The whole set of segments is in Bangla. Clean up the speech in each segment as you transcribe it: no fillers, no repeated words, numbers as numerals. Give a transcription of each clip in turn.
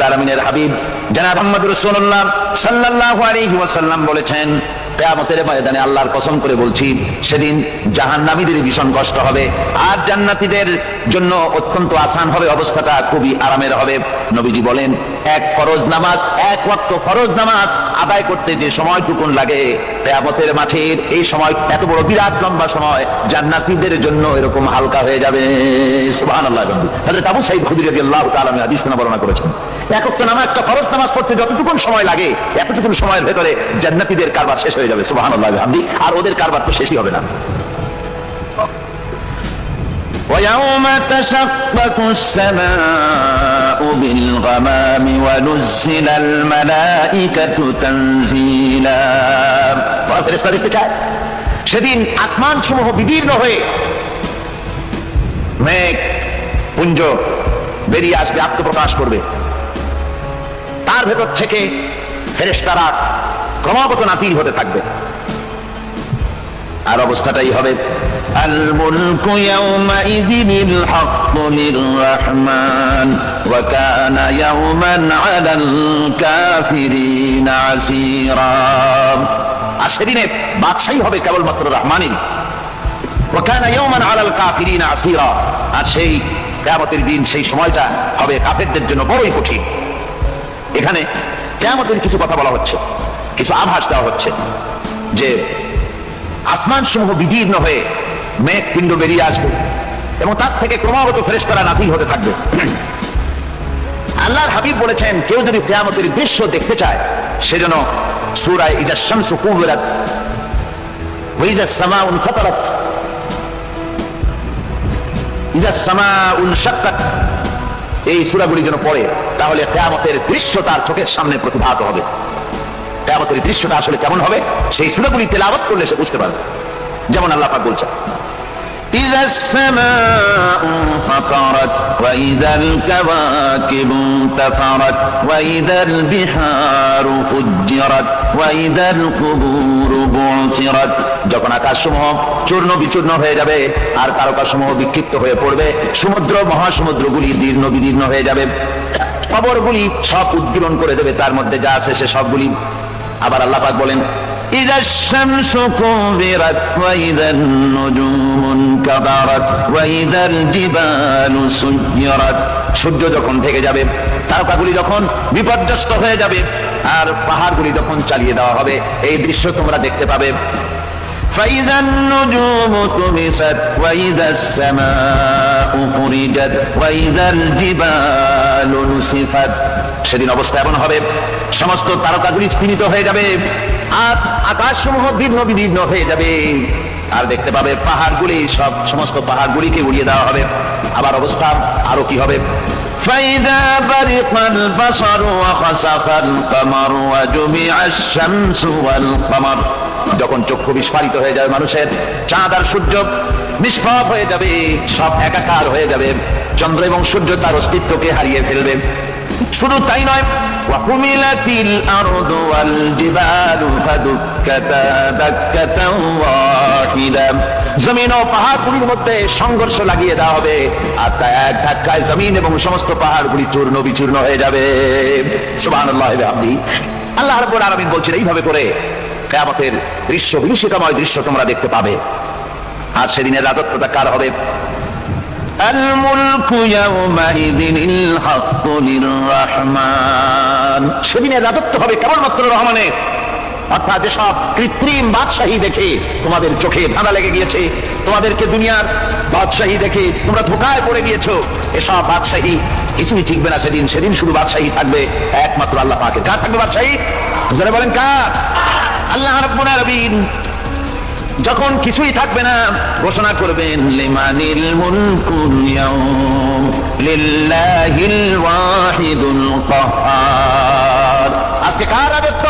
রব্বুল আলামিনের হাবিব জনাব মুহাম্মদ রাসূলুল্লাহ সাল্লাল্লাহু আলাইহি ওয়াসাল্লাম বলেছেন, কিয়ামতের ময়দানে আল্লাহর কসম করে বলছি, সেদিন জাহান্নামীদের ভীষণ কষ্ট হবে আর জান্নাতীদের জন্য অত্যন্ত আসান হবে, অবস্থাটা খুবই আরামের হবে। নবীজি বলেন, এক ওয়াক্ত ফরজ নামাজ আদায় করতে যে সময়টুকুন লাগে, কিয়ামতের মাঠের এই সময় এত বড় বিরাট লম্বা সময় জান্নাতীদের জন্য এরকম হালকা হয়ে যাবে। সুবহানাল্লাহ। হযরত আবু সাঈদ খুদরী রাদিয়াল্লাহু তাআলা হাদিস বর্ণনা করেছেন, এক ওয়াক্ত নামাজ, একটা ফরজ নামাজ পড়তে যতটুকুন সময় লাগে, এতটুকুন সময়ের ভেতরে জান্নাতীদের কারবার শেষ হয়ে যাবে। সুবহানাল্লাহ। আর ওদের কারবার তো শেষই হবে না। ويوم تشقق السماء بالغمام ونزل الملائكة تنزيلا। ফেরেশতা দেখতে চায় সেদিন আসমান সমূহ বিদীর্ণ হয়ে মেঘ পুঞ্জ বেরিয়ে আসবে, আত্মপ্রকাশ করবে, তার ভেতর থেকে ফেরেশতারা ক্রমাগত নাযিল হতে থাকবে। আর অবস্থাটাই হবে, আল মুলকু ইয়াওমাইযিনিল হাক্কু লির-রাহমান ওয়া কানা ইয়াওমান আলাল কাফিরিনা আসীরা। আর সেদিনে বাদশাহী হবে কেবলমাত্র রহমানের। ওয়া কানা ইয়াওমান আলাল কাফিরিনা আসীরা। আর সেই কিয়ামতের দিন, সেই সময়টা হবে কাফেরদের জন্য বড়ই কঠিন। এখানে কিয়ামতের কিছু কথা বলা হচ্ছে, কিছু আভাস দেওয়া হচ্ছে যে আসমান সমূহ বিদীর্ণ হয়ে মেঘ পিণ্ড বেরিয়ে আসবে এবং তার থেকে ক্রমাগত ফেরেশতারা নাযিল হতে থাকবে। আল্লাহর হাবিব বলেছেন, কেউ যদি কিয়ামতের দৃশ্য দেখতে চায়, সেজন্য সূরা ইজা শামসু কুবিরাত ওয়া ইজা সামাউ ফাতারাত ইজা সামাউ শাক্কাত, এই সূরাগুলি যেন পড়ে, তাহলে কিয়ামতের দৃশ্য তার চোখের সামনে প্রতিভাত হবে। কিয়ামতের দৃশ্যটা আসলে কেমন হবে সেই সূরাগুলি তেলাওয়াত করলে সে বুঝতে পারবে। যেমন আল্লাহ পাক বলছেন, ইযাস সামাউ ফাতারাত ওয়া ইযাল কাওয়াকিবু তাফারাত ওয়া ইযাল বিহারু ফুজ্জিরাত ওয়া ইযাল কুবুরু বু'থিরাত। যখন আকাশসমূহ চূর্ণ বিচূর্ণ হয়ে যাবে আর তারকাসমূহ বিক্ষিপ্ত হয়ে পড়বে, সমুদ্র মহাসমুদ্রগুলি দীর্ণ বিদীর্ণ হয়ে যাবে, কবরগুলি সব উদ্গীরণ করে দেবে, তার মধ্যে যা আছে সে সবগুলি। আবার আল্লাহ পাক বলেন, ইযাশ শামসু কুবিরাত ওয়া ইযান নুজুমু কাদারাত ওয়া ইযাল জিবালু সুয়্যিরাত। সূর্য যখন ঢেকে যাবে, তারকাগুলি যখন বিপর্যস্ত হয়ে যাবে আর পাহাড়গুলি যখন চালিয়ে দেওয়া হবে, এই দৃশ্য তোমরা দেখতে পাবে। فإذا النجوم طمست وإذا السماء فرجت وإذا الجبال نسفت। সেদিন অবস্থা এমন হবে, সমস্ত তারকাগুলি স্তিমিত হয়ে যাবে আর আকাশসমূহ দীর্ঘ বিদীর্ণ হয়ে যাবে, আর দেখতে পাবে পাহাড়গুলি, সমস্ত পাহাড়গুলিকে উড়িয়ে দেওয়া হবে। আবার অবস্থা আরো কি হবে, فإذا برق البصر وخسف القمر وجمع الشمس والقمر। যখন চক্ষু বিস্ফারিত হয়ে যাবে মানুষের, চাঁদ আর সূর্য নিষ্প্রভ হয়ে যাবে, সব একাকার হয়ে যাবে, চন্দ্র এবং সূর্য তার অস্তিত্বকে হারিয়ে ফেলবে। শুধু তাই নয়, ওয়াহুমিলাতিল আরদু ওয়াল জিবালু ফাদুক্কাতা দাক্কাতাও ওয়াহিদা। জমিন ও পাহাড়গুলির মধ্যে সংঘর্ষ লাগিয়ে দেওয়া হবে আর তা এক ধাক্কায় জমিন এবং সমস্ত পাহাড়গুলি চূর্ণ বিচূর্ণ হয়ে যাবে। সুবহানাল্লাহ। আল্লাহ রাব্বুল আলামিন বলছেন, এইভাবে করে কিয়ামতের দৃশ্য, বিভীষিকাময় দৃশ্য তোমরা দেখতে পাবে। আর সেদিনের রাজত্বটা কার হবে, আল মুলকু ইয়াওমাইযিনিল হাক্কু লির-রাহমান। সেদিনের রাজত্ব হবে কেবলমাত্র রহমানের। অর্থাৎ যেসব কৃত্রিম বাদশাহী দেখে তোমাদের চোখে ধাঁধা লেগে গিয়েছে, তোমাদেরকে দুনিয়ার বাদশাহী দেখে তোমরা ধোঁকায় পড়ে গিয়েছো, এসব বাদশাহী কিছুই ঠিকবে না সেদিন। সেদিন শুধু বাদশাহী থাকবে একমাত্র আল্লাহ পাকের। কার থাকবে বাদশাহী? যারা বলেন কার? আল্লাহ রাব্বুল আলামিন যখন কিছুই থাকবে না, ঘোষণা করবেন, লিমানিল মুলকুল ইয়াউম লিল্লাহিল ওয়াহিদুল কাহ্হার। আজকে কার রাজত্ব?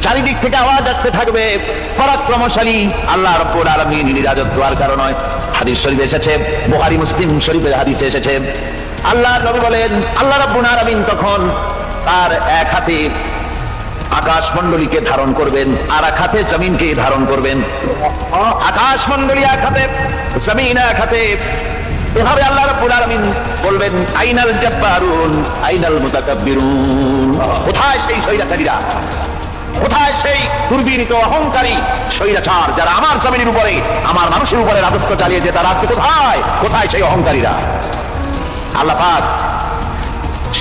চারিদিক থেকে আওয়াজ আসতে থাকবে, পরাক্রমশালী আল্লাহ রাব্বুল আলামিনের রাজত্ব। আর কারণ নয়, হাদিস শরীফে এসেছে, বুখারী মুসলিম শরীফের হাদিসে এসেছে, আল্লাহর নবী বলেন, আল্লাহ রাব্বুল আলামিন তখন তার এক হাতে আকাশমণ্ডলীকে ধারণ করবেন আর এক হাতে জমিনকে ধারণ করবেন। আকাশমণ্ডলী এক হাতে, জমিন এক হাতে। এভাবে আল্লাহ রাব্বুল আলামিন বলবেন, আইনাল জাব্বারুন আইনাল মুতাকাব্বিরুন, কোথায় সেই স্বৈরাচারীরা, কোথায় সেই দুর্বিনীত অহংকারী স্বৈরাচার যারা আমার জমিনের উপরে আমার মানুষের উপরে রাজত্ব চালিয়েছে, তারা আজকে কোথায়, কোথায় সেই অহংকারীরা? আল্লাহ পাক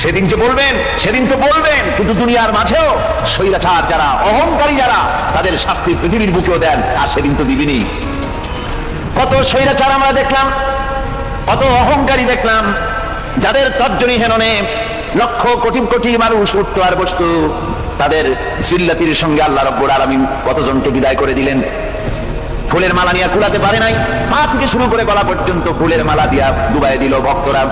সেদিন যে বলবেন, সেদিন তো বলবেন, কিন্তু দুনিয়ার মাঝেও স্বৈরাচার যারা, অহংকারী যারা, তাদের শাস্তি পৃথিবীর বুকেও দেন, আর সেদিন তো দিবেনই। কত স্বৈরাচার আমরা দেখলাম, কত অহংকারী দেখলাম, যাদের তর্জনী হেননে লক্ষ কোটি কোটি মানুষ উঠতো আর বসতো, তাদের জিল্লাতির সঙ্গে আল্লাহ রাব্বুল আলামিন কতজনকে বিদায় করে দিলেন। ফুলের মালা নিয়ে কুলাতে পারে নাই, পা থেকে শুরু করে গলা পর্যন্ত ফুলের মালা দিয়া ডুবাই দিল ভক্তরা।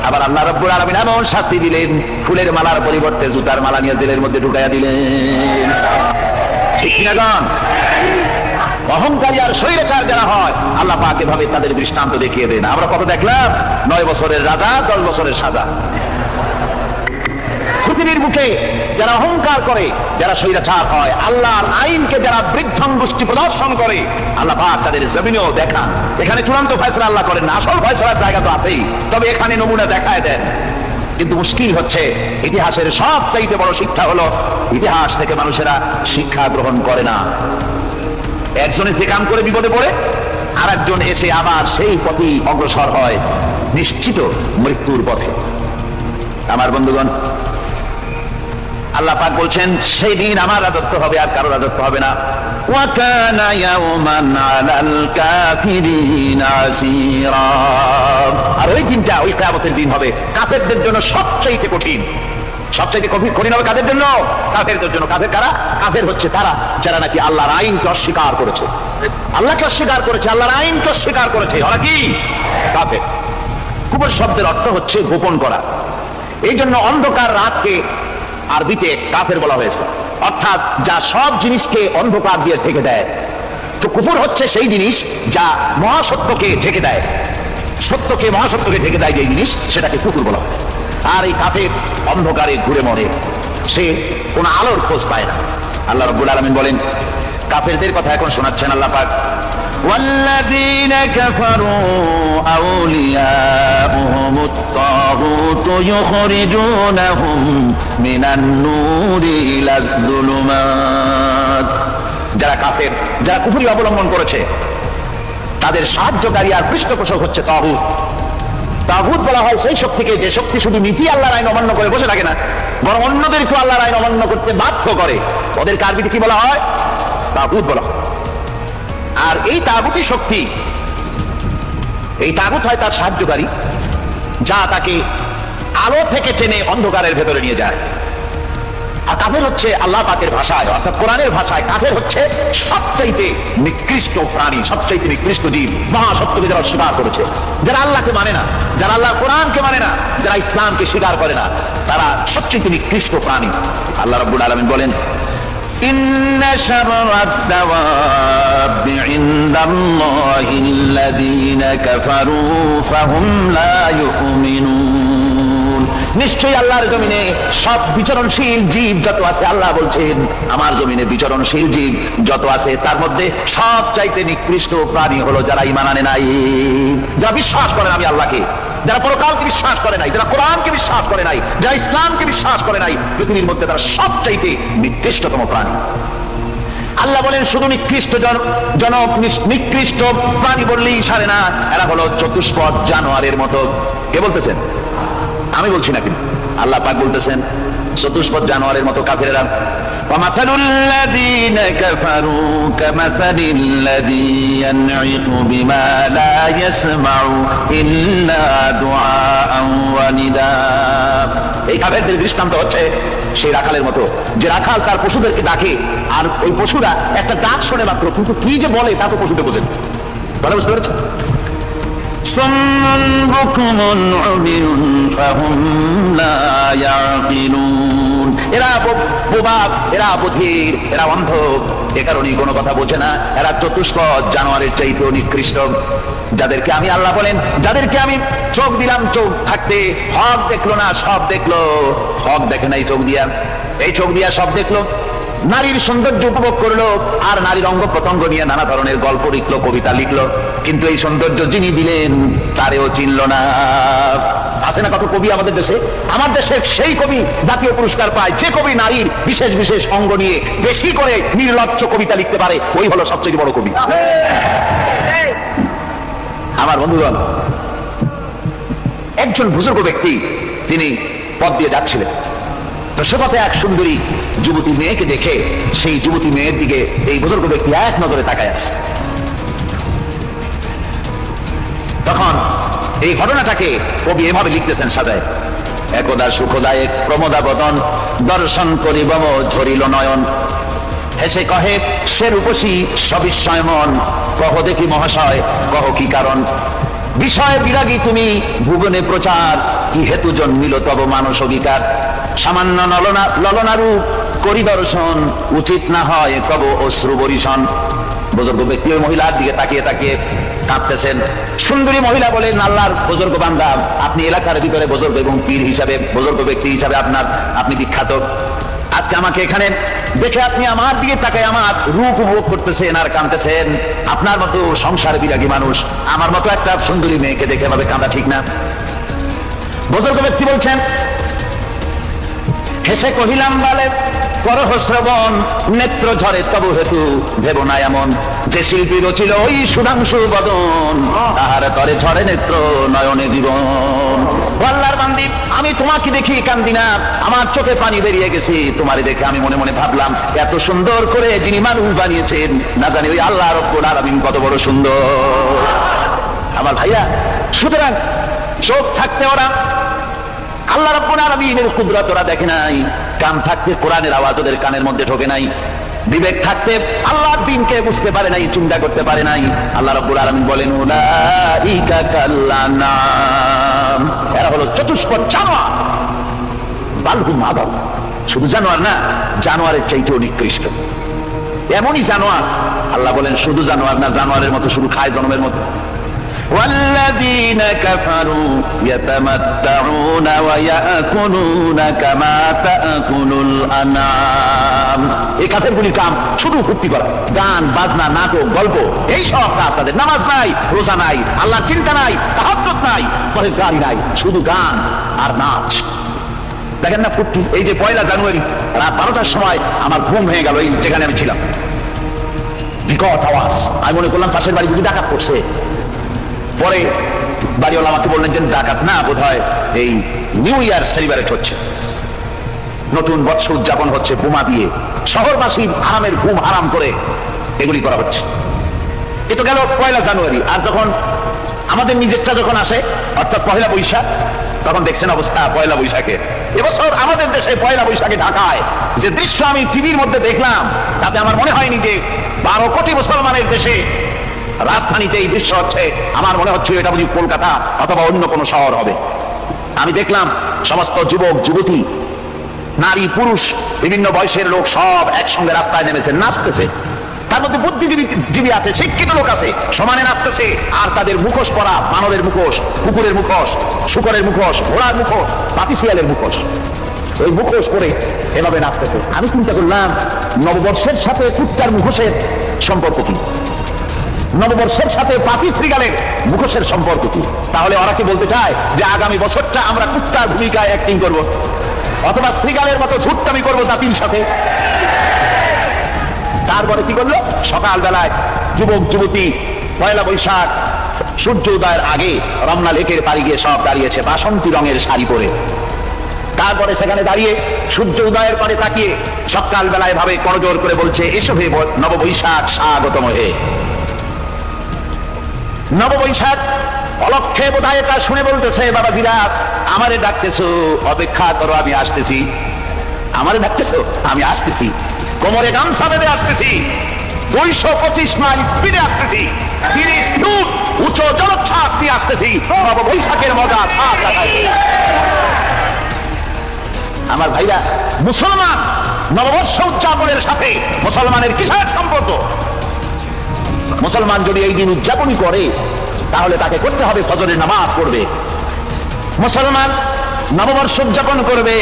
আবার আল্লাহ রাব্বুল আলামিন এমন শাস্তি দিলেন, ফুলের মালার পরিবর্তে জুতার মালা নিয়ে জেলের মধ্যে ঢুকাইয়া দিলেন। ঠিক কিনা গান? অহংকারী আর স্বৈরাচার যারা হয়, আল্লাহ পাক এভাবে তাদের দৃষ্টান্ত দেখিয়ে দেন। আমরা কত দেখলাম, 9 বছরের রাজা, 10 বছরের সাজা। পৃথিবীর মুখে যারা অহংকার করে, যারা স্বৈরাচার হয়, আল্লাহর আইনকে যারা বৃদ্ধঙ্গুষ্টি প্রদর্শন করে, আল্লাহ পাক তাদের জমিনেও দেখান। এখানে চূড়ান্ত ফয়সালা আল্লাহ করেন না, আসল ফয়সালার জায়গা তো আছেই, তবে এখানে নমুনা দেখায় দেন। কিন্তু মুশকিল হচ্ছে, ইতিহাসের সবচাইতে বড় শিক্ষা হলো, ইতিহাস থেকে মানুষেরা শিক্ষা গ্রহণ করে না। একজনে যে কাম করে বিপদে পড়ে, আর একজন এসে আবার সেই পথেই অগ্রসর হয়, নিশ্চিত মৃত্যুর পথে। আমার বন্ধুগণ, আল্লাহ পাক বলছেন, সেই দিন আমার রাজত্ব হবে, আর কারো রাজত্ব হবে না। ওয়া কানা ইয়াওমান আলাল কাফিরিনা আসীরা। আর ওই দিনটা, ওই কিয়ামতের দিন হবে কাফেরদের জন্য সবচেয়ে কঠিন। সবচেয়ে কঠিন হবে কাদের জন্য? কাফেরদের জন্য। কাফের কারা? কাফের হচ্ছে তারা যারা নাকি আল্লাহর আইনকে অস্বীকার করেছে, আল্লাহকে অস্বীকার করেছে, আল্লাহর আইনকে অস্বীকার করেছে। ওরা কি? কাফের। কুফর শব্দের অর্থ হচ্ছে গোপন করা। এই জন্য অন্ধকার রাতকে আরবিতে কাফের বলা হয়েছে, অর্থাৎ যা সব জিনিসকে অন্ধকার দিয়ে ঢেকে দেয়। তো কুফর হচ্ছে সেই জিনিস যা মহাসত্যকে ঢেকে দেয়, সত্যকে, মহাসত্যকে ঢেকে দেয় যে জিনিস, সেটাকে কুফর বলা হয়। আর এই কাফের অন্ধকারে ঘুরে মরে, সে কোন আলোর খোঁজ পায় না। আল্লাহ রাব্বুল আলামিন বলেন, কাফেরদের কথা এখন শোনাচ্ছেন আল্লাহ পাক, والذين كفروا أولياؤهم الطاغوت يخرجونهم من النور إلى الظلمات। যারা কাফের, যারা কুফরি অবলম্বন করেছে, তাদের সাহায্যকারী আর পৃষ্ঠপোষক হচ্ছে তাগুত। তাগুত বলা হয় সেই শক্তিকে যে শক্তি শুধু নিজেই আল্লাহর আইন অমান্য করে বসে থাকে না, বরং অন্যদেরকে আল্লাহর আইন অমান্য করতে বাধ্য করে। ওদেরকে আরবিতে কি বলা হয়? তাগুত বলা হয়। আর এই তাগুতি শক্তি, এই তাগুত হয় তার সাহায্যকারী, যা তাকে আলো থেকে টেনে অন্ধকারের ভেতরে নিয়ে যায়। আর কাফের হচ্ছে আল্লাহ পাকের ভাষায়, অর্থাৎ কোরআনের ভাষায়, কাফের হচ্ছে সবচাইতে নিকৃষ্ট প্রাণী, সবচাইতে নিকৃষ্ট জীব। মহাসত্যকে যারা স্বীকার করেছে, যারা আল্লাহকে মানে না, যারা আল্লাহ কোরআনকে মানে না, যারা ইসলামকে স্বীকার করে না, তারা সবচাইতে নিকৃষ্ট প্রাণী। আল্লাহ রাব্বুল আলামিন বলেন, ইন্না শাররাদ দাওয়াবি ইনদাল্লাহিল্লাযীনা কাফারু ফাহুম লা ইউমিনুন। নিশ্চয়ই আল্লাহর জমিনে সব বিচরণশীল জীব যত আছে, আল্লাহ বলছেন আমার জমিনে বিচরণশীল জীব যত আছে, তার মধ্যে সব চাইতে নিকৃষ্ট প্রাণী হলো যারা ঈমান আনে নাই, যারা বিশ্বাস করে না আমি আল্লাহকে, যারা পরকালকে বিশ্বাস করে নাই, যারা কোরআনকে বিশ্বাস করে নাই, যারা ইসলামকে বিশ্বাস করে নাই, পৃথিবীর মধ্যে তারা সব চাইতে নিকৃষ্টতম প্রাণী। আল্লাহ বলেন, শুধু নিকৃষ্ট জনক, নিকৃষ্ট প্রাণী বললেই সারে না, এরা হলো চতুষ্পদ জানোয়ারের মতো। কে বলতেছেন? আমি বলছি না, কিন্তু আল্লাহ পাক বলতেছেন চতুষ্পদ জানোয়ারের মতো কাফেররা। وَمَثَلُ الَّذِينَ كَفَرُوا كَمَثَلِ الَّذِي يَنْعِقُ بِمَا لَا يَسْمَعُ إِلَّا دُعَاءً وَنِدَاءً। এই কাফেরদের দৃষ্টান্ত হচ্ছে সেই রাখালের মতো, যে রাখাল তার পশুদেরকে ডাকে, আর ওই পশুরা একটা ডাক শোনে মাত্র, কিন্তু কি যে বলে তা তো পশুতে বোঝেন। বলে বুঝতে পেরেছেন? সুম্মুন বুকুমুন উমিয়ুন ফাহুম লা ইয়াকিলুন। এরা বোবা, এরা বধির, এরা অন্ধ, এ কারণেই কোনো কথা বোঝে না। এরা চতুষ্পদ জানোয়ারের চাইতেও নিকৃষ্ট, যাদেরকে আমি আল্লাহ বলেন, যাদেরকে আমি চোখ দিলাম, চোখ থাকতে হক দেখলো না, সব দেখলো। হক দেখে নাই চোখ দিয়া, এই চোখ দিয়া সব দেখলো, নারীর সৌন্দর্য উপভোগ করলো আর নারীর অঙ্গ প্রত্যঙ্গ নিয়ে নানা ধরনের গল্প লিখলো, কবিতা লিখলো, কিন্তু এই সৌন্দর্য যিনি দিলেন তারেও চিনল না। আছে না কত কবি আমাদের দেশে? আমার দেশের সেই কবি জাতীয় পুরস্কার পায় যে কবি নারীর বিশেষ বিশেষ অঙ্গ নিয়ে বেশি করে নির্লজ্জ কবিতা লিখতে পারে, ওই হলো সবচেয়ে বড় কবি। আমার বন্ধুগণ, একজন বুজুর্গ ব্যক্তি তিনি পথ দিয়ে যাচ্ছিলেন, তো সে পথে এক সুন্দরী যুবতী মেয়েকে দেখে সেই যুবতী মেয়ের দিকে এই বুজুর্গ ব্যক্তি এক নজরে তাকায় আছে। তখন এই ঘটনাটাকে কবি এভাবে লিখতেছেন সাজায়, একদা সুখদায়ক প্রমোদা বদন দর্শন করিব ঝরিল নয়ন, হেসে কহে সে রূপসী সবিস্ময় মন, কহ দেখি মহাশয় কহ কি কারণ, বিষয় বিরাগী তুমি ভুবনে প্রচার, কি হেতু জন্মিল তব মানস বিকার, সামান্য ললনা রূপ করি দর্শন, উচিত না হয় কব অশ্রু বরিশন। বুজুর্গ ব্যক্তি ওই মহিলার দিকে তাকিয়ে তাকিয়ে কাঁদতেছেন। সুন্দরী মহিলা বলেন, আল্লাহর বুজুর্গ বান্দা, আপনি এলাকার ভিতরে বুজুর্গ এবং পীর হিসাবে, বুজুর্গ ব্যক্তি হিসাবে আপনি বিখ্যাত। আজকে আমাকে এখানে দেখে আপনি আমার দিকে তাকায় আমার রূপ উপভোগ করতেছেন আর কাঁদতেছেন। আপনার মতো সংসার বিরাগী মানুষ আমার মতো একটা সুন্দরী মেয়েকে দেখে ভাবে কাঁদা ঠিক না। বুজুর্গ ব্যক্তি বলছেন, হেসে কহিলাম বলে করহ শ্রবণ, নেত্র ঝরে তবু হেতু ভেব না এমন, যে শিল্পী রচিল ওই সুধাংশু বদন, তাহার তরে ঝরে নেত্র নয়নে জীবন। আল্লাহর বান্দি, আমি তোমাকে দেখি কান্দি না, আমার চোখে পানি বেরিয়ে গেছে। তোমারে দেখে আমি মনে মনে ভাবলাম, এত সুন্দর করে যিনি মানুষ বানিয়েছেন না জানি ওই আল্লাহ রব্বুল আলামিন কত বড় সুন্দর। আমার ভাইয়া, সুতরাং চোখ থাকতে ওরা আল্লাহ রাব্বুল আলামিনের কুদরত ওরা দেখে নাই, কান থাকতে কোরআনের আওয়াজ ওদের কানের মধ্যে ঢোকে নাই, বিবেক থাকতে আল্লাহর দ্বীনকে বুঝতে পারে নাই, চিন্তা করতে পারে নাই। আল্লাহ রাব্বুল আলামিন বলেন, উলাইকা কাল্লানাম, এরা হলো চতুষ্পদ জানোয়ার, বালহুম আদাল। শুধু জানোয়ার না, জানোয়ারের চাইতেও নিকৃষ্ট। এমনই জানোয়ার, আল্লাহ বলেন শুধু জানোয়ার না, জানোয়ারের মতো শুধু খায় জন্মের মতো। والذين كفروا يتمتعون ويأكلون كما تأكل الأنعام। এই কাফেরগুলির কাম শুধু ফুর্তি করা, গান বাজনা নাটক গল্প, এই সব কাজ তাদের। নামাজ নাই, রোজা নাই, আল্লাহর চিন্তা নাই, তাহাজ্জুদ নাই, পরহেজগারি নাই, শুধু গান আর নাচ। দেখেন না ফুর্তি। এই যে 1 জানুয়ারি রাত 12টার সময় আমার ঘুম ভেঙে গেল, এই যেখানে আমি ছিলাম, বিকট আওয়াজ। আমি মনে করলাম পাশের বাড়ি বুঝি ডাকাত পড়ছে। পরে বাড়িওয়ালা আমাকে বললেন যে ডাকাত না, বোধ হয় এই নিউ ইয়ার সেলিব্রেট হচ্ছে, নতুন বৎসর উদযাপন হচ্ছে বোমা দিয়ে, শহরবাসী আরামের ঘুম হারাম করে এগুলি করা হচ্ছে। এ তো গেল 1 জানুয়ারি। আর যখন আমাদের নিজেরটা যখন আসে, অর্থাৎ 1 বৈশাখ, তখন দেখছেন অবস্থা 1 বৈশাখে। এবছর আমাদের দেশে 1 বৈশাখে ঢাকায় যে দৃশ্য আমি টিভির মধ্যে দেখলাম, তাতে আমার মনে হয়নি যে 12 কোটি মুসলমানের দেশে রাজধানীতে এই দৃশ্য হচ্ছে। আমার মনে হচ্ছে এটা বুঝি কলকাতা অথবা অন্য কোনো শহর হবে। আমি দেখলাম সমস্ত যুবক যুবতী, নারী পুরুষ, বিভিন্ন বয়সের লোক সব একসঙ্গে রাস্তায় নেমেছে, নাচতেছে। তার মধ্যে বুদ্ধিজীবী আছে, শিক্ষিত লোক আছে, সমানে নাচতেছে। আর তাদের মুখোশ পরা, বানরের মুখোশ, কুকুরের মুখোশ, শুকরের মুখোশ, ঘোড়ার মুখোশ, পাতিশিয়ালের মুখোশ, ওই মুখোশ পরে এভাবে নাচতেছে। আমি চিন্তা করলাম, নববর্ষের সাথে কুত্তার মুখোশের সম্পর্ক কি? নববর্ষের সাথে পাতি শ্রীগালের মুখোশের সম্পর্ক কি? তাহলে ওরা কি বলতে চায় যে আগামী বছরটা আমরা কুত্তার ভূমিকায় অ্যাক্টিং করব, অথবা শ্রীগালের মতো ঝুট্টামি করবো জাতির সাথে? তারপরে কি করলো? সকালবেলায় যুবক যুবতী 1 বৈশাখ সূর্য উদয়ের আগে রমনা লেকের পাড়ি গিয়ে সব দাঁড়িয়েছে বাসন্তী রঙের শাড়ি পরে। তারপরে সেখানে দাঁড়িয়ে সূর্য উদয়ের পরে তাকিয়ে সকালবেলায় ভাবে করজোর করে বলছে, এসো হে নববৈশাখ স্বাগতম হে। নববৈশাখ অলক্ষে বোধহয় এটা শুনে বলতেছে, বাবাজিরা আমারে ডাকতেছো, অপেক্ষা করো, আমি আসতেছি। আমারে ডাকতেছো, আমি আসতেছি, কোমরে গামছা বেঁধে আসতেছি, 225 মাইল স্পিডে আসতেছি, 30 ফুট উচ্চ জলোচ্ছ্বাস নিয়ে আসতেছি, নববৈশাখের মজা। আমার ভাইরা, মুসলমান নববর্ষ উদযাপনের সাথে মুসলমানের কিসের সম্পর্ক? মুসলমান যদি এই দিন উদযাপনই করে, তাহলে তাকে করতে হবে ফজরের নামাজ পড়বে। মুসলমান নববর্ষ উদযাপন করবে,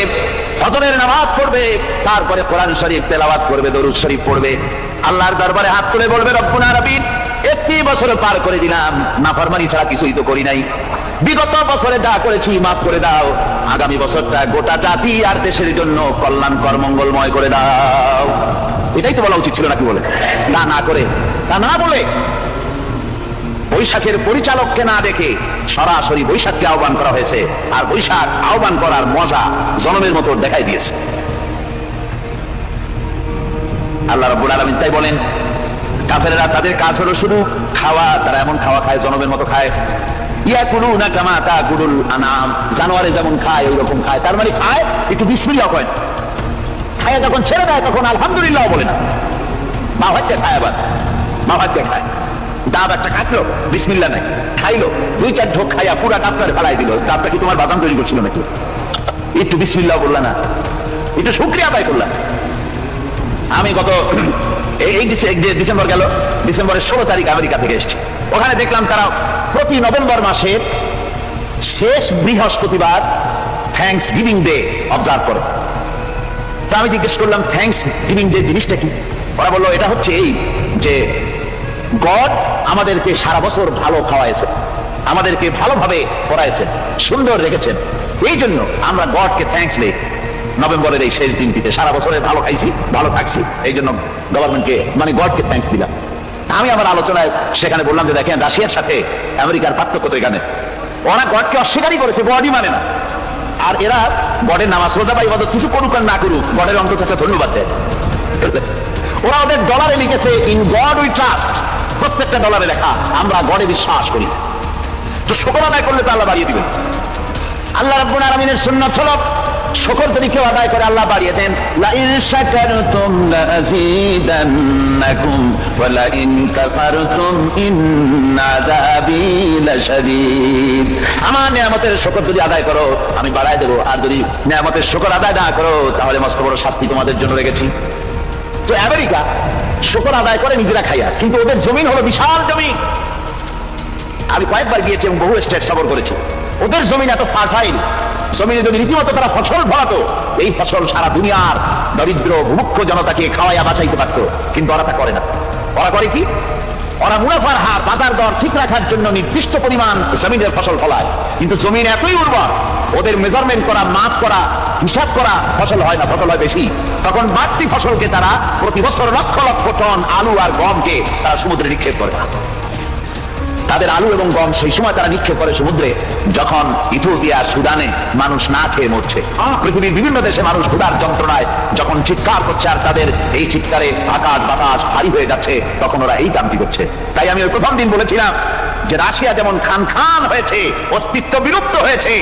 ফজরের নামাজ পড়বে, তারপরে কোরআন শরীফ তেলাওয়াত করবে, দরুদ শরীফ পড়বে, আল্লাহর দরবারে হাত তুলে বলবে রব্বুনা রাব্বিন, একটি বছর পার করে দিলাম, নাফরমানি ছাড়া কিছুই তো করি নাই, বিগত বছরে যা করেছি মাফ করে দাও, আগামী বছরটা গোটা জাতি আর দেশের জন্য কল্যাণকর মঙ্গলময় করে দাও। এটাই তো বলা উচিত ছিল নাকি বলে? না করে, তা না বলে বৈশাখের পরিচালককে না দেখে সরাসরি বৈশাখকে আহ্বান করা হয়েছে, আর বৈশাখ আহ্বান করার মজা জনমের মতো দেখাই দিয়েছে। আল্লাহ রাব্বুল আলামিন তাই বলেন, কাফেররা তাদের কাজ হলো শুধু খাওয়া, তারা এমন খাওয়া খায় জনমের মতো খায়, ইয়াকুলুনা কামা তাকুলুল আনাম, জানোয়ারে যেমন খায় ওই রকম খায়। তার মানে খায় একটু বিসমিল্লাহ কয়, খায় যখন ছেড়ে দেয় তখন আলহামদুলিল্লাহ বলে না, মা ভাতকে খায়, আবার মা ভাতকে খায়, ডাব একটা কাটলো বিসমিল্লাহ নাই, খাইলো, দুই চার ঢোক খাইয়া পুরা ডাবটারে ফেলাই দিল, ডাবটা কি তোমার বাদাম তৈরি করছিল নাকি? একটু বিসমিল্লাহ বললা না, একটু শুকরিয়া আদায় করলাম। আমি গত এই ডিসেম্বর গেল, ডিসেম্বরের 16 তারিখ আমেরিকা থেকে এসেছি। ওখানে দেখলাম তারা প্রতি নভেম্বর মাসের শেষ বৃহস্পতিবার থ্যাঙ্কস গিভিং ডে অবজার্ভ করে। তা আমি জিজ্ঞেস করলাম থ্যাঙ্কস গিভিং ডে জিনিসটা কি? ওরা বললো এটা হচ্ছে এই যে গড আমাদেরকে সারা বছর ভালো খাওয়াইছে, আমাদেরকে ভালোভাবে পড়াইছেন, সুন্দর রেখেছেন, এই জন্য আমরা গডকে থ্যাঙ্কস দেই নভেম্বরের এই শেষ দিনটিতে। সারা বছরে ভালো খাইছি, ভালো থাকছি, এই জন্য গভর্নমেন্টকে মানে গডকে থ্যাঙ্কস দিলাম। আমি আমার আলোচনায় সেখানে বললাম যে দেখেন রাশিয়ার সাথে আমেরিকার পার্থক্য তো এখানে, ওরা গডকে অস্বীকারই করেছে, গডই মানে না, আর এরা গডের নামাজ রোজা বা ইবাদত কিছু করুক আর না করুক গডের অন্তত একটা ধন্যবাদ দেয়। ওরা ওদের ডলারে লিখেছে ইন গড উই ট্রাস্ট, প্রত্যেকটা ডলারে লেখা আমরা গডে বিশ্বাস করি। তো শুকর আদায় করলে তো আল্লাহ বাড়িয়ে দিবেন। আল্লাহ রাব্বুল আলামিনের সুন্নাত হলো শুকর যদি কেউ আদায় করে আল্লাহ বাড়িয়ে দেন। লা ইন শাকারতুম লাযীদান্নাকুম ওয়া লা ইন কাফারতুম ইন্না আযাবী লাশাদীদ। আমার নিয়ামতের শুকর যদি আদায় করো আমি বাড়ায় দেব, আর যদি নিয়ামতের শুকর আদায় না করো তাহলে মস্ত বড় শাস্তি তোমাদের জন্য রেখেছি। তো আমেরিকা শুকর আদায় করে নিজেরা খাইয়া, কিন্তু ওদের জমিন হলো বিশাল জমিন। আমি কয়েকবার গিয়েছি এবং বহু স্টেট সফর করেছি। ওদের জমিন এত ফার্টাইল, জমিনে যদি রীতিমতো তারা ফসল ফলাতো, এই ফসল সারা দুনিয়ার দরিদ্র ভূমুখ্য জনতাকে খাওয়াইয়া বাঁচাইতে পারতো, কিন্তু ওরা তা করে না। ওরা করে কি? ওরা মুনাফার হার, বাজার দর ঠিক রাখার জন্য নির্দিষ্ট পরিমাণ জমিনের ফসল ফলায়, কিন্তু জমিন এতই উর্বর ওদের মেজারমেন্ট করা, মাপ করা, হিসাব করা ফসল হয় না, ফসল হয় বেশি। তখন বাড়তি ফসলকে তারা প্রতি বছর লক্ষ লক্ষ টন আলু আর গমকে তারা সমুদ্রে নিক্ষেপ করে। তাদের আলু এবং গম সেই সময় তারা নিক্ষেপ করে সমুদ্রে যখন ইথিওপিয়া, সুদানে মানুষ না খেয়ে মরছে, পৃথিবীর বিভিন্ন দেশে মানুষ ক্ষুধার যন্ত্রণায় যখন চিৎকার করছে আর তাদের এই চিৎকারে আকাশ বাতাস ভারী হয়ে যাচ্ছে, তখন ওরা এই কামটি করছে। তাই আমি ওই প্রথম দিন বলেছিলাম যে রাশিয়া যেমন খান খান হয়েছে, অস্তিত্ব বিলুপ্ত হয়েছে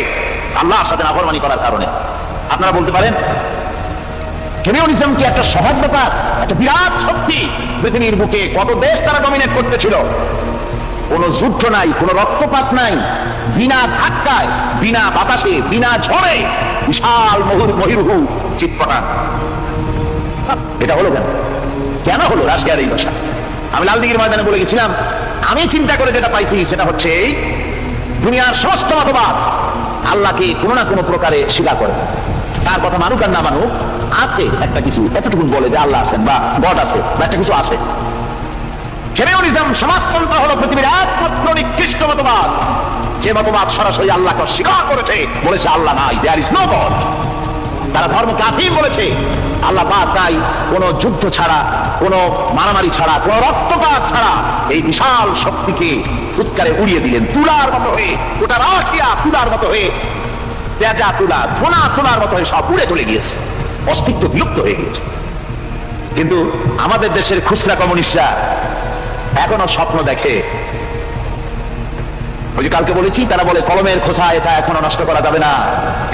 আল্লাহর সাথে নাফরমানি করার কারণে। আপনারা বলতে পারেন কমিউনিজম কি একটা সহজ ব্যাপার? একটা বিরাট শক্তি পৃথিবীর বুকে, কত দেশ তারা ডমিনেট করতেছিল, কোন যুদ্ধ নাই, কোন রক্তপাত নাই, বিনা ধাক্কায়, বিনা বাতাসে, বিনা ঝড়ে বিশাল মহিরুহু চিৎপটান। এটা হলো কেন? কেন হলো রাশিয়ার এই দশা? আমি লালদিঘির ময়দানে বলে গেছিলাম, আমি চিন্তা করে যেটা পাইছি সেটা হচ্ছে এই দুনিয়ার সমস্ত মতবাদ আল্লাহকে কোনো না কোনো প্রকারে স্বীকার করে। তার কথা মানুক আর না মানুক, আছে একটা কিছু, এতটুকু বলে যে আল্লাহ আছেন বা গড আছে বা একটা কিছু আছে। কমিউনিজম, সমাজতন্ত্র হলো পৃথিবীর একমাত্র নিকৃষ্ট মতবাদ, যে মতবাদ সরাসরি আল্লাহকে স্বীকার করেছে, বলেছে আল্লাহ নাই, দেয়ার ইজ নো গড। তারা ধর্মকে আফিম বলেছে, আল্লাহ পাক নাই, কোন যুদ্ধ ছাড়া, কোন মারামারি ছাড়া, কোন রক্তপাত ছাড়া এই বিশাল শক্তিকে উৎকারে উড়িয়ে দিলেন, তুলার মতো হয়ে, ওটা রাশিয়া তুলার মতো হয়ে, তেজা তুলা, ধোনা তুলার মতো হয়ে সব উড়ে চলে গিয়েছে, অস্তিত্ব বিলুপ্ত হয়ে গিয়েছে। কিন্তু আমাদের দেশের খুচরা কমিউনিস্টরা এখনো স্বপ্ন দেখে। ওই যে কালকে বলেছি, তারা বলে কলমের খোসা এটা এখনো নষ্ট করা যাবে না,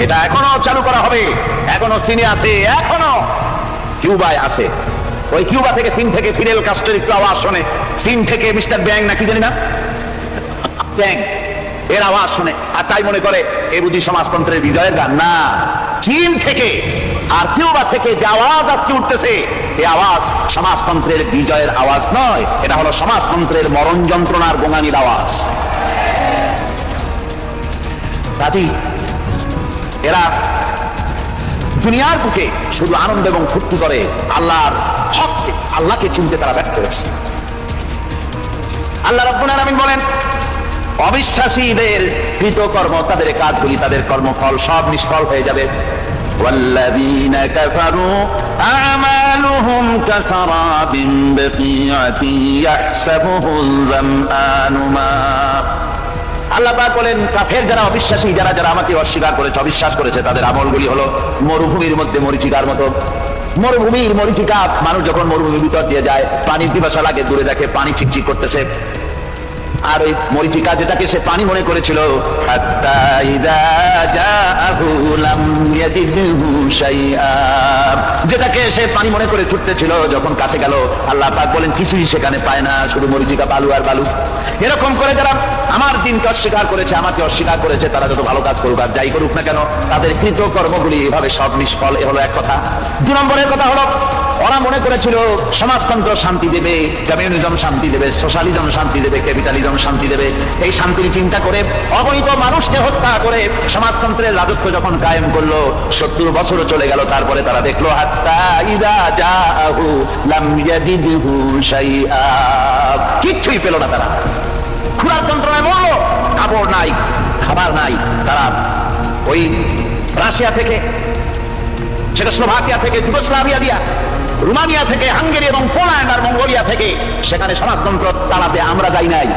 এটা এখনো চালু করা হবে, এখনো চীনে আছে, এখনো কিউবায় আছে। ওই কিউবা থেকে চীন থেকে ফিদেল কাস্ট্রোর একটু আওয়াজ শোনে, চীন থেকে মিস্টার ব্যাং নাকি জানি না, ব্যাং এর আওয়াজ শুনে আর তাই মনে করে এ বুঝি সমাজতন্ত্রের বিজয়ের গান। না, চীন থেকে আর কিউবা থেকে যে আওয়াজ আজকে উঠতেছে, এই আওয়াজ সমাজতন্ত্রের বিজয়ের আওয়াজ নয়, এটা হলো সমাজতন্ত্রের মরণ যন্ত্রণার গোঙানির আওয়াজ। কাজী এরা দুনিয়ার বুকে শুধু আনন্দ এবং ফুর্তি করে আল্লাহর হককে, আল্লাহকে চিনতে তারা ব্যর্থ হয়েছে। আল্লাহ রাব্বুল আলামিন বলেন, অবিশ্বাসীদের কৃতকর্ম, তাদের কাজগুলি, তাদের কর্মফল সব নিষ্ফল হয়ে যাবে। والذين كفروا أعمالهم كسراب بقيعة يحسبه الظمآن ماء। আল্লাহ পাক বলেন, কাফের যারা, অবিশ্বাসী যারা, যারা আমাকে অস্বীকার করেছে, অবিশ্বাস করেছে, তাদের আমলগুলি হলো মরুভূমির মধ্যে মরীচিকার মতো। মরুভূমির মরীচিকা, মানুষ যখন মরুভূমির ভিতর দিয়ে যায়, পানির পিপাসা লাগে, দূরে দেখে পানি চিকচিক করতেছে, আর ওই মরীচিকা যেটাকে সে পানি মনে করেছিল, হাত্তা ইযা জাআহু লাম ইয়াজিদহু শাইআ, যেটাকে সে পানি মনে করে ছুটতেছিল, যখন কাছে গেল আল্লাহ পাক বলেন কিছুই সেখানে পায় না, শুধু মরীচিকা, বালু আর বালু। এরকম করে যারা আমার দিনকে অস্বীকার করেছে, আমাকে অস্বীকার করেছে, তারা যত ভালো কাজ করুক আর যাই করুক না কেন, তাদের কৃত কর্মগুলি এভাবে সব নিষ্ফল। এ হলো এক কথা। দুই নম্বরের কথা হলো, ওরা মনে করেছিল সমাজতন্ত্র শান্তি দেবে, কমিউনিজম শান্তি দেবে, সোশ্যালিজম শান্তি দেবে, ক্যাপিটালিজম শান্তি দেবে। এই শান্তির চিন্তা করে অগণিত মানুষকে হত্যা করে সমাজতন্ত্রের রাজত্ব যখন কায়েম করলো, 70 বছরও চলে গেল, তারপরে তারা দেখলো হাত্তা ইযা জাআহু লাম ইয়াজিদহু শাইআ, কিচ্ছুই পেল না। তারা ক্ষুধার যন্ত্রণায় মরলো, কাপড় নাই, খাবার নাই। তারা ওই রাশিয়া থেকে, চেকোস্লোভাকিয়া থেকে, যুগোস্লাভিয়া দিয়া, রোমানিয়া থেকে, হাঙ্গেরি এবং পোল্যান্ড আর মঙ্গোলিয়া থেকে সেখানে সমাজতন্ত্র চালাতে আমরা যাই নাই।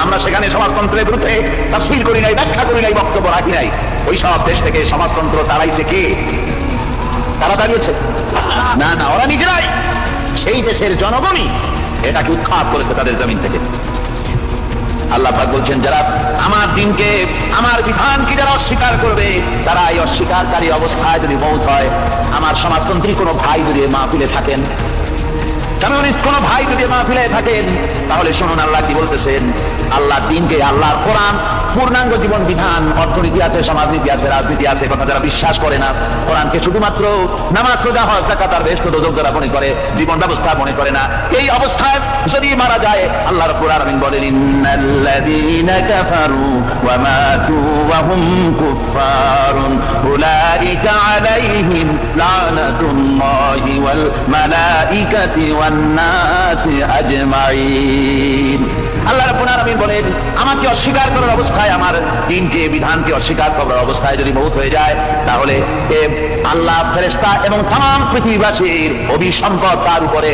আমরা সেখানে সমাজতন্ত্রের বিরুদ্ধে তাফসীর করি নাই, ব্যাখ্যা করি নাই, বক্তব্য রাখি নাই। ওই সব দেশ থেকে সমাজতন্ত্র তারাইছে কে? তারা দাঁড়িয়েছে না, না, ওরা নিজেরাই, সেই দেশের জনগণই এটাকে উৎখাত করেছে তাদের জমিন থেকে। আল্লাহ পাক বলছেন, যারা আমার দিনকে, আমার বিধানকে যারা অস্বীকার করবে, তারা এই অস্বীকারী অবস্থায় যদি মৌত হয়, আমার সমাজতন্ত্রী কোনো ভাই যদি মাহফিলে থাকেন, কমিউনিস্ট কোনো ভাই যদি মাহফিলে থাকেন, তাহলে শুনুন আল্লাহ কি বলতেছেন। আল্লাহ দিনকে, আল্লাহর কোরআন পূর্ণাঙ্গ জীবন বিধান, অর্থনীতি আছে, সমাজনীতি আছে, রাজনীতি আছে, কথা যারা বিশ্বাস করে না, কোরআনকে শুধুমাত্র নামাজ, রোজা, হজ, যাকাত আর বেহেশত দোজখ যারা মনে করে, জীবন ব্যবস্থা মনে করে না, এই অবস্থায় যদি মারা যায়, আল্লাহ রাব্বুল আলামিন বলেন, ইন্নাল্লাযীনা কাফারু ওয়া মাতু ওয়া হুম কুফফারুন উলাইকা আলাইহিম লানাতুল্লাহি ওয়াল মালাইকাতি ওয়ান নাসি আজমাইন। আল্লাহ রাব্বুল আলামিন বলেন, আমাকে অস্বীকার করার অবস্থায়, আমার দিনকে, বিধানকে অস্বীকার করার অবস্থায় যদি মৌত হয়ে যায়, তাহলে আল্লাহ, ফেরেশতা এবং তামাম পৃথিবীবাসীর অভিসম্পদ তার উপরে